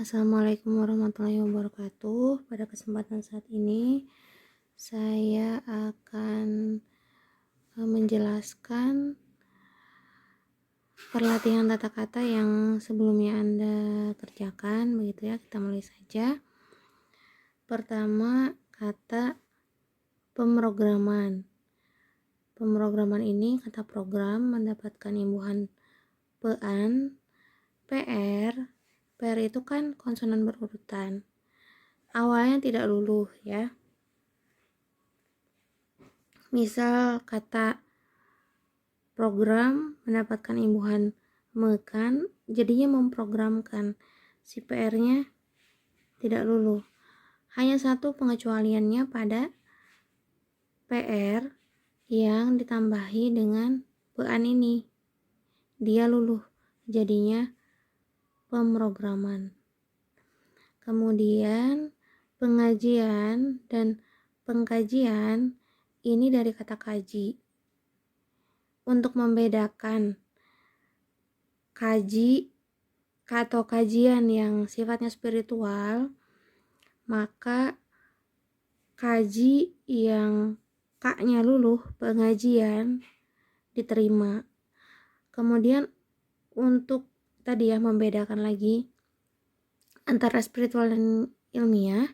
Assalamualaikum warahmatullahi wabarakatuh. Pada kesempatan saat ini saya akan menjelaskan perlatihan tata kata yang sebelumnya Anda kerjakan, begitu ya. Kita mulai saja. Pertama, kata pemrograman. Pemrograman ini kata program mendapatkan imbuhan pean, PR. PR itu kan konsonan berurutan. Awalnya tidak luluh ya. Misal kata program mendapatkan imbuhan mekan, jadinya memprogramkan. Si PR-nya tidak luluh. Hanya satu pengecualiannya pada PR yang ditambahi dengan pean ini. Dia luluh. Jadinya pemrograman. Kemudian pengajian dan pengkajian ini dari kata kaji. Untuk membedakan kaji atau kajian yang sifatnya spiritual, maka kaji yang kaknya luluh, pengajian diterima. Kemudian untuk tadi ya, membedakan lagi antara spiritual dan ilmiah,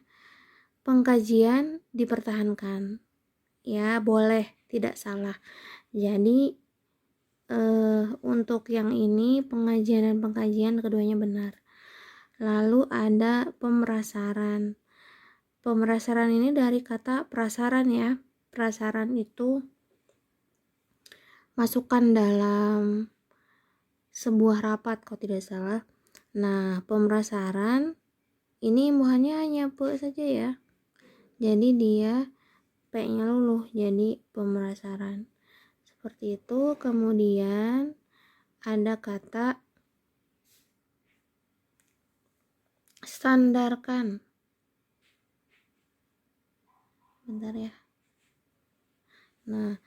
pengkajian dipertahankan. Ya, boleh, tidak salah. Jadi untuk yang ini pengajian dan pengkajian keduanya benar. Lalu ada pemerasaran. Pemerasaran ini dari kata prasaran ya. Prasaran itu masukan dalam sebuah rapat kalau tidak salah. Nah, pemerasaran ini imbuhannya hanya pe saja ya. Jadi dia P-nya luluh, jadi pemerasaran. Seperti itu. Kemudian ada kata standarkan. Bentar ya. Nah,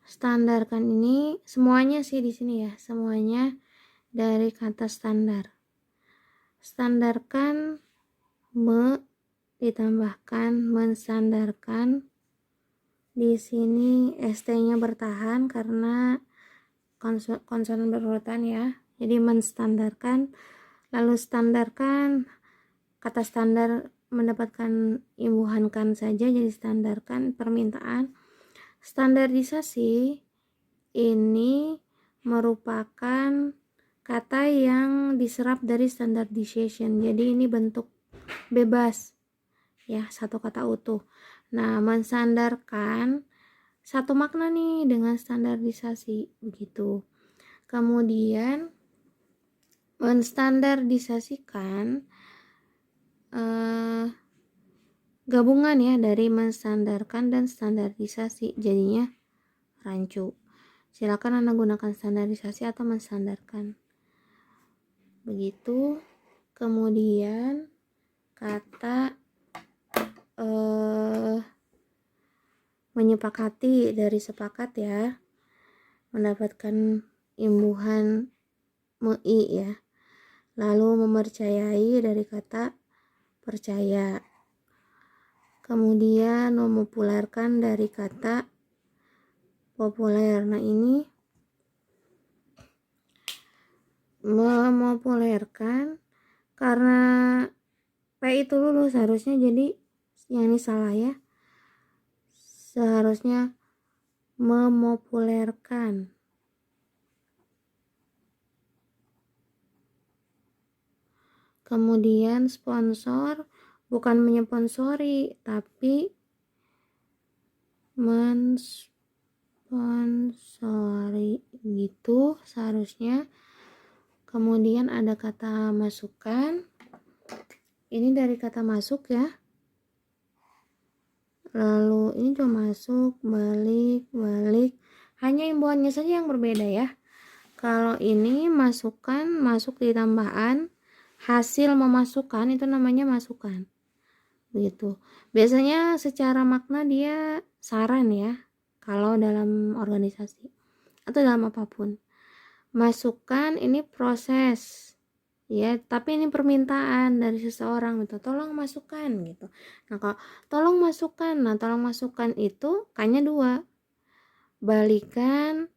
standarkan ini semuanya sih di sini ya, semuanya dari kata standar. Standarkan ditambahkan menstandarkan. Di sini ST-nya bertahan karena konsonan berurutan ya. Jadi menstandarkan, lalu standarkan, kata standar mendapatkan imbuhan kan saja, jadi standarkan permintaan. Standarisasi ini merupakan kata yang diserap dari standardization. Jadi ini bentuk bebas ya, satu kata utuh. Nah, mensandarkan satu makna nih dengan standarisasi begitu. Kemudian menstandardisasikan gabungan ya dari menstandarkan dan standarisasi, jadinya rancu. Silakan Anda gunakan standarisasi atau menstandarkan. Begitu. Kemudian kata menyepakati dari sepakat ya, mendapatkan imbuhan mei ya. Lalu mempercayai dari kata percaya. Kemudian memopulerkan dari kata populer. Nah, ini memopulerkan karena P itu lulus, harusnya jadi yang ini salah ya. Seharusnya memopulerkan. Kemudian sponsor bukan menyponsori tapi mensponsori gitu seharusnya. Kemudian ada kata masukan. Ini dari kata masuk ya. Lalu ini cuma masuk, balik. Hanya imbuhannya saja yang berbeda ya. Kalau ini masukan, masuk di tambahan, hasil memasukkan itu namanya masukan. Begitu. Biasanya secara makna dia saran ya, kalau dalam organisasi atau dalam apapun. Masukan ini proses. ya, tapi ini permintaan dari seseorang gitu, tolong masukkan gitu. Nah kalau tolong masukkan, nah tolong masukkan itu kayaknya dua, balikan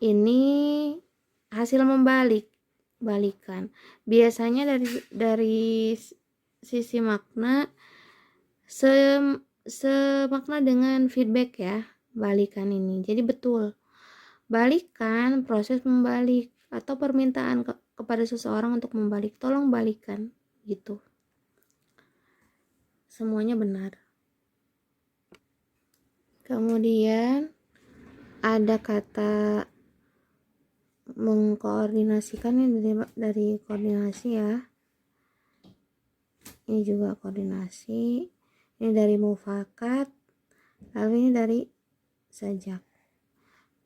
ini hasil membalik, balikan. Biasanya dari sisi makna semakna dengan feedback ya, balikan ini. Jadi betul, balikan proses membalik atau permintaan kepada seseorang untuk membalik, tolong balikan gitu. Semuanya benar. Kemudian ada kata mengkoordinasikan ini dari koordinasi ya. Ini juga koordinasi. Ini dari mufakat. Lalu ini dari sajak.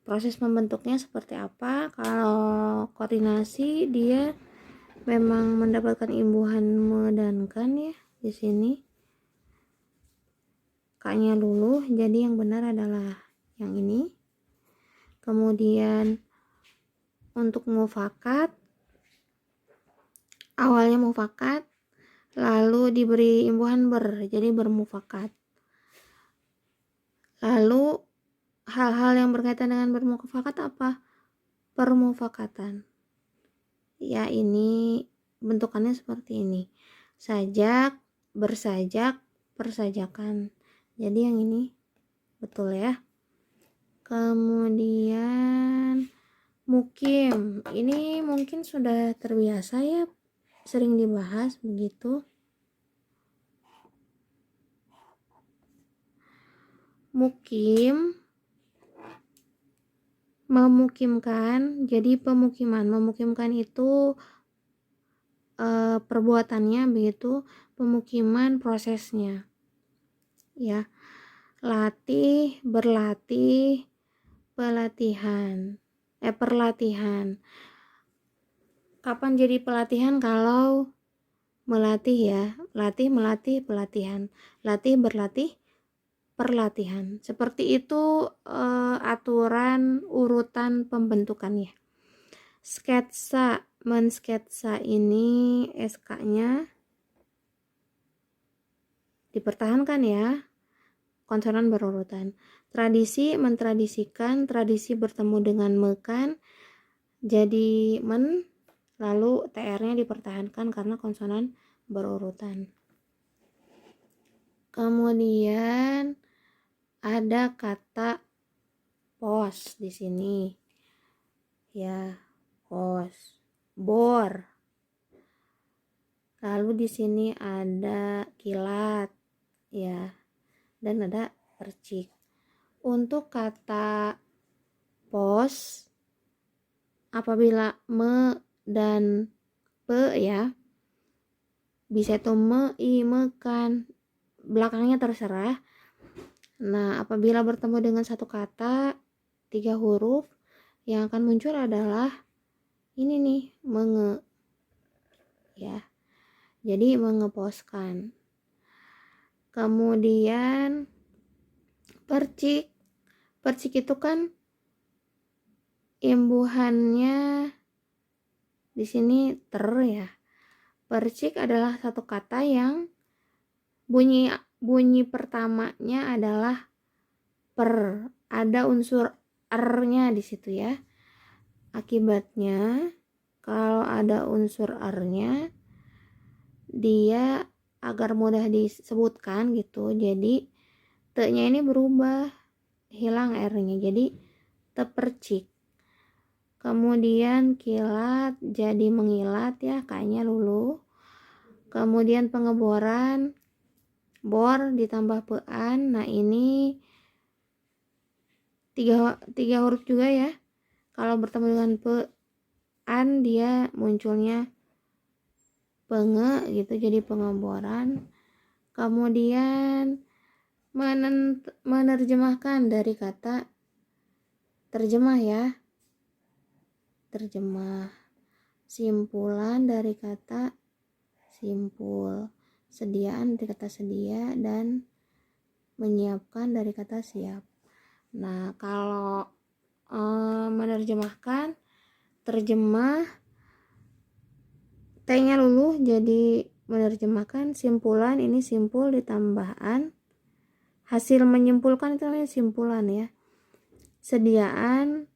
Proses membentuknya seperti apa? Kalau koordinasi dia memang mendapatkan imbuhan me dan kan ya di sini. Kaknya luluh, jadi yang benar adalah yang ini. Kemudian untuk mufakat, awalnya mufakat, lalu diberi imbuhan jadi bermufakat. Lalu hal-hal yang berkaitan dengan bermufakat apa? Permufakatan. Ya, ini bentukannya seperti ini. Sajak, bersajak, persajakan. Jadi yang ini betul ya. Kemudian mukim. Ini mungkin sudah terbiasa ya, sering dibahas begitu. Mukim, memukimkan. Jadi pemukiman, memukimkan itu perbuatannya begitu, pemukiman prosesnya ya. Latih, berlatih, pelatihan, perlatihan. Kapan jadi pelatihan? Kalau melatih ya, latih, melatih, pelatihan, latih, berlatih, perlatihan. Seperti itu aturan urutan pembentukannya. Sketsa, mensketsa ini SK-nya dipertahankan ya, konsonan berurutan. Tradisi, mentradisikan, tradisi bertemu dengan mekan, jadi men, lalu TR-nya dipertahankan karena konsonan berurutan. Kemudian ada kata pos di sini. Ya, pos, bor. Lalu di sini ada kilat, ya, dan ada percik. Untuk kata pos, apabila me dan pe ya, bisa itu me, i, mekan, belakangnya terserah. Nah, apabila bertemu dengan satu kata 3 huruf, yang akan muncul adalah ini nih, menge ya. Jadi mengeposkan. Kemudian percik. Percik itu kan imbuhannya di sini ter ya. Percik adalah satu kata yang bunyi pertamanya adalah per. Ada unsur r-nya di situ ya. Akibatnya kalau ada unsur r-nya, dia agar mudah disebutkan gitu, jadi te-nya ini berubah, hilang r-nya, jadi tepercik. Kemudian kilat jadi mengilat ya, kayaknya luluh. Kemudian pengeboran, bor ditambah pean. Nah ini tiga huruf juga ya. Kalau bertemu dengan pean dia munculnya penge gitu, jadi pengeboran. Kemudian menerjemahkan dari kata terjemah ya, terjemah. Simpulan dari kata simpul, sediaan dari kata sedia, dan menyiapkan dari kata siap. Nah kalau menerjemahkan, terjemah T-nya luluh, jadi menerjemahkan simpulan, ini simpul ditambah an. Hasil menyimpulkan itu namanya simpulan ya. Sediaan,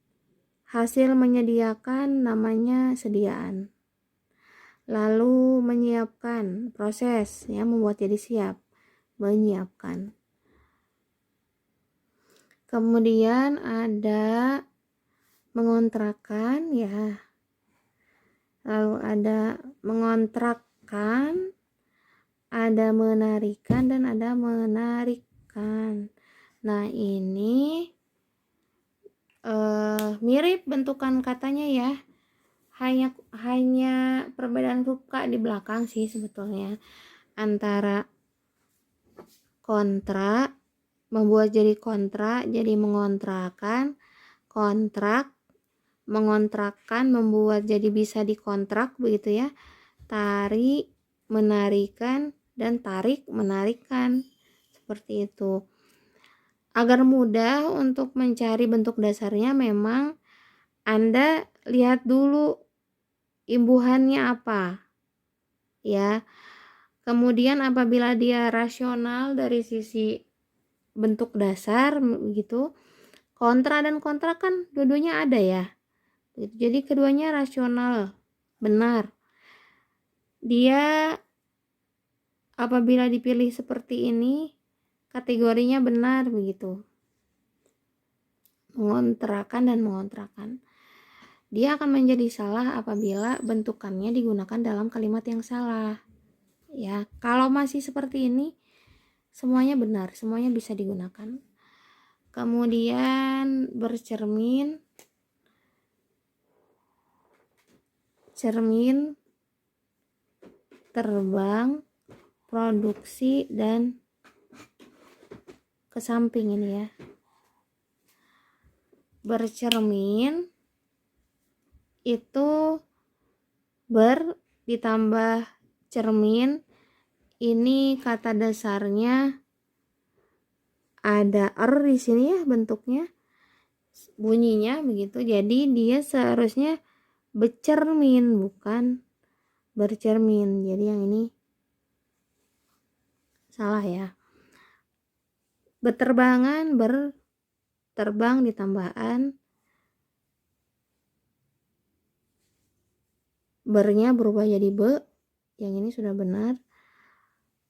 hasil menyediakan namanya sediaan. Lalu menyiapkan, proses ya, membuat jadi siap, menyiapkan. Kemudian ada mengontrakkan ya. Lalu ada mengontrakkan, ada menarikan, dan ada menarikan. Nah ini mirip bentukan katanya ya, hanya perbedaan huruf K di belakang sih sebetulnya, antara kontra membuat jadi kontra jadi mengontrakan, kontrak mengontrakkan membuat jadi bisa dikontrak begitu ya, tarik menarikan, dan tarik menarikan, seperti itu. Agar mudah untuk mencari bentuk dasarnya, memang Anda lihat dulu imbuhannya apa ya. Kemudian apabila dia rasional dari sisi bentuk dasar begitu, kontra dan kontra kan dua-duanya ada ya. Jadi keduanya rasional, benar. Dia apabila dipilih seperti ini kategorinya benar begitu. Mengontrakan dan mengontrakan. Dia akan menjadi salah apabila bentukannya digunakan dalam kalimat yang salah. Ya, kalau masih seperti ini semuanya benar, semuanya bisa digunakan. Kemudian bercermin, cermin, terbang, produksi, dan ke samping ini ya. Bercermin itu ditambah cermin, ini kata dasarnya ada di sini ya, bentuknya bunyinya begitu. Jadi dia seharusnya bercermin bukan bercermin. Jadi yang ini salah ya. Berterbangan, berterbang ditambahan, bernya berubah jadi be, yang ini sudah benar.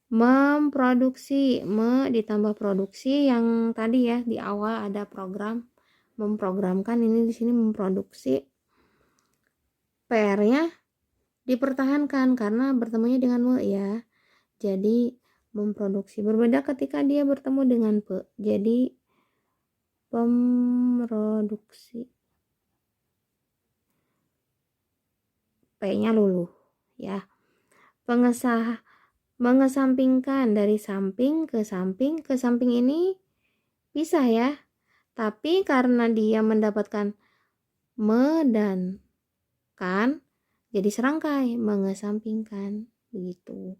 Memproduksi, ditambah produksi, yang tadi ya di awal ada program memprogramkan, ini di sini memproduksi. PR-nya dipertahankan karena bertemunya dengan me ya. Jadi memproduksi. Berbeda ketika dia bertemu dengan pe. Jadi pemroduksi. P-nya luluh ya. Mengesampingkan, dari samping ke samping. Ke samping ini bisa ya. Tapi karena dia mendapatkan me dan kan, jadi serangkai, mengesampingkan begitu.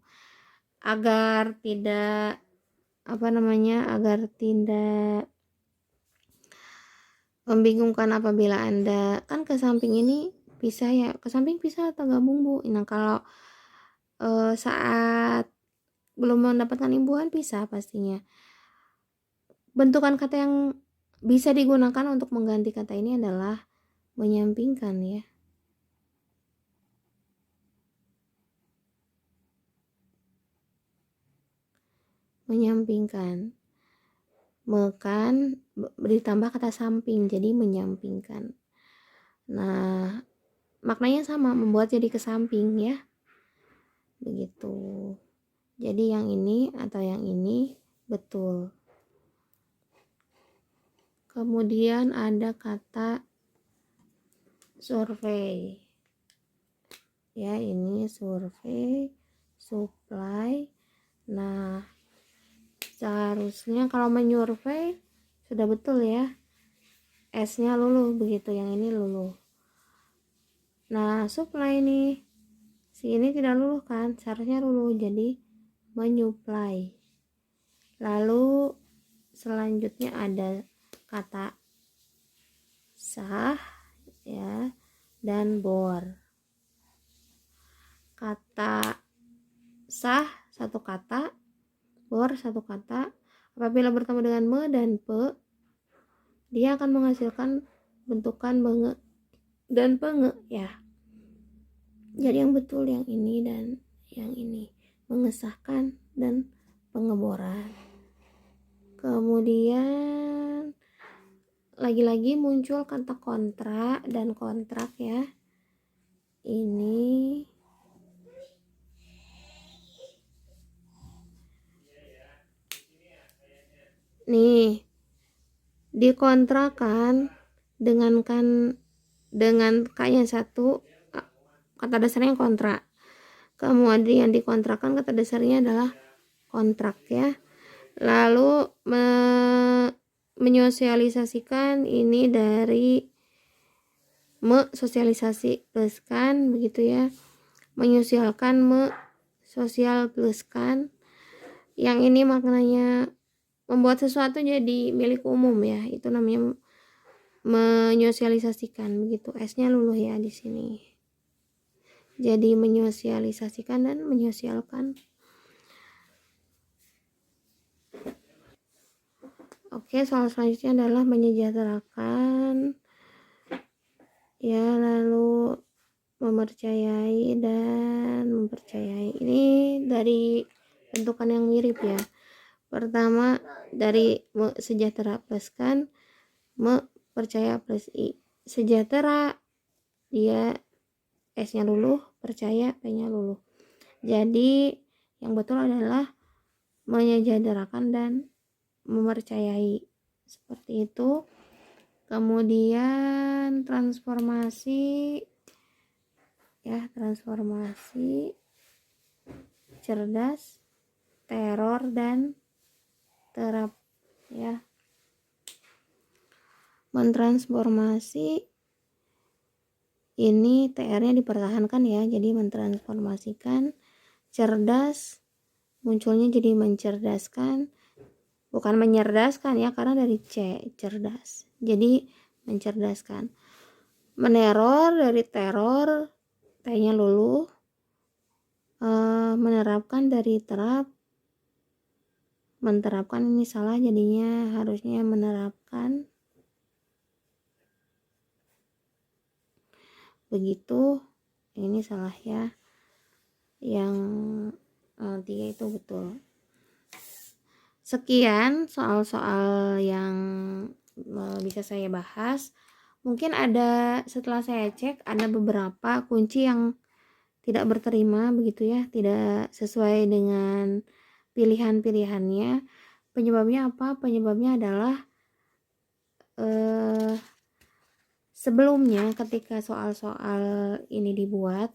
Agar tidak agar tidak membingungkan apabila Anda kan ke samping ini bisa ya, ke samping bisa atau gabung Bu. Nah kalau saat belum mendapatkan imbuhan bisa pastinya. Bentukan kata yang bisa digunakan untuk mengganti kata ini adalah menyampingkan ya. Menyampingkan. Mekan ditambah kata samping jadi menyampingkan. Nah, maknanya sama, membuat jadi ke samping ya. Begitu. Jadi yang ini atau yang ini betul. Kemudian ada kata survei. Ya, ini survei, supply. Nah, seharusnya kalau menyurvei sudah betul ya. S-nya luluh begitu, yang ini luluh. Nah, supply nih. Si ini tidak luluh kan? Seharusnya luluh, jadi menyuplai. Lalu selanjutnya ada kata sah ya dan bor. sah satu kata, bor satu kata. Apabila bertemu dengan me dan pe, dia akan menghasilkan bentukan benge dan penge ya. Jadi yang betul yang ini dan yang ini, mengesahkan dan pengeboran. Kemudian lagi-lagi muncul kata kontra dan kontrak ya. Ini nih dikontrakan dengan kayaknya satu kata dasarnya kontra. Kemudian dikontrakan kata dasarnya adalah kontrak ya. Lalu menyosialisasikan ini dari sosialisasi pluskan begitu ya. Menyosialkan sosial pluskan. Yang ini maknanya membuat sesuatu jadi milik umum ya. Itu namanya menyosialisasikan begitu. S-nya luluh ya di sini. Jadi menyosialisasikan dan menyosialkan. Oke, soal selanjutnya adalah menyejahterakan ya, lalu mempercayai dan mempercayai. Ini dari bentukan yang mirip ya. Pertama dari sejahtera plus kan, percaya plus i. Sejahtera dia S-nya luluh, percaya P-nya luluh. Jadi yang betul adalah menyejahterakan dan mempercayai, seperti itu. Kemudian transformasi ya, transformasi, cerdas, teror dan terap ya. Mentransformasi ini TR-nya dipertahankan ya, jadi mentransformasikan. Cerdas munculnya jadi mencerdaskan, bukan menyerdaskan ya, karena dari C, cerdas, jadi mencerdaskan. Meneror dari teror, T-nya luluh. Menerapkan dari terap, menterapkan ini salah, jadinya harusnya menerapkan begitu. Ini salah ya, yang 3 itu betul. Sekian soal-soal yang bisa saya bahas. Mungkin ada, setelah saya cek, ada beberapa kunci yang tidak berterima begitu ya, tidak sesuai dengan pilihan-pilihannya. Penyebabnya apa? Penyebabnya adalah sebelumnya ketika soal-soal ini dibuat,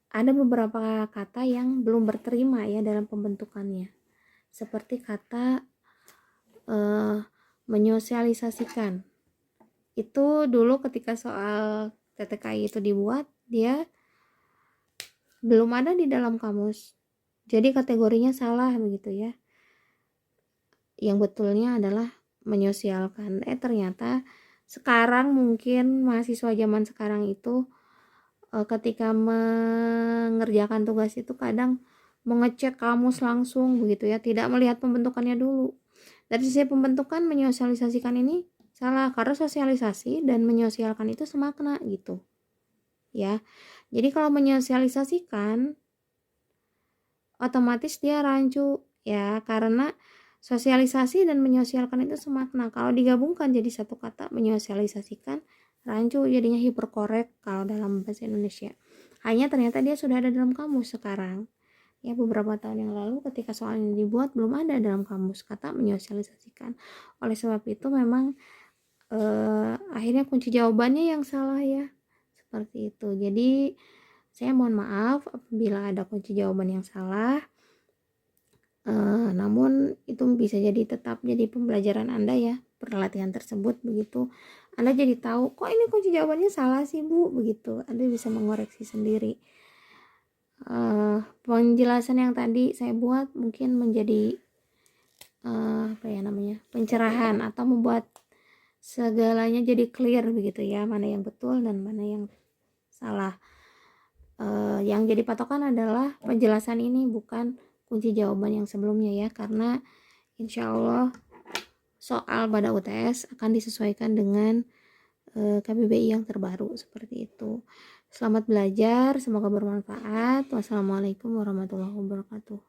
ada beberapa kata yang belum berterima ya dalam pembentukannya, seperti kata menyosialisasikan. Itu dulu ketika soal TTKI itu dibuat, dia belum ada di dalam kamus, jadi kategorinya salah begitu ya. Yang betulnya adalah menyosialkan. Ternyata sekarang mungkin mahasiswa zaman sekarang itu ketika mengerjakan tugas itu kadang mengecek kamus langsung begitu ya, tidak melihat pembentukannya dulu. Dari sisi pembentukan, menyosialisasikan ini salah, karena sosialisasi dan menyosialkan itu semakna gitu ya. Jadi kalau menyosialisasikan otomatis dia rancu ya, karena sosialisasi dan menyosialkan itu semakna. Kalau digabungkan jadi satu kata, menyosialisasikan, rancu, jadinya hiperkorek kalau dalam bahasa Indonesia. Hanya ternyata dia sudah ada dalam kamus sekarang ya. Beberapa tahun yang lalu ketika soal ini dibuat, belum ada dalam kamus kata menyosialisasikan. Oleh sebab itu memang akhirnya kunci jawabannya yang salah ya, seperti itu. Jadi saya mohon maaf apabila ada kunci jawaban yang salah. Namun itu bisa jadi tetap jadi pembelajaran Anda ya, perlatihan tersebut begitu. Anda jadi tahu, kok ini kunci jawabannya salah sih Bu, begitu. Anda bisa mengoreksi sendiri. Penjelasan yang tadi saya buat mungkin menjadi pencerahan atau membuat segalanya jadi clear begitu ya, mana yang betul dan mana yang salah. Yang jadi patokan adalah penjelasan ini, bukan kunci jawaban yang sebelumnya ya, karena insya Allah soal pada UTS akan disesuaikan dengan KBBI yang terbaru seperti itu. Selamat belajar, semoga bermanfaat. Wassalamualaikum warahmatullahi wabarakatuh.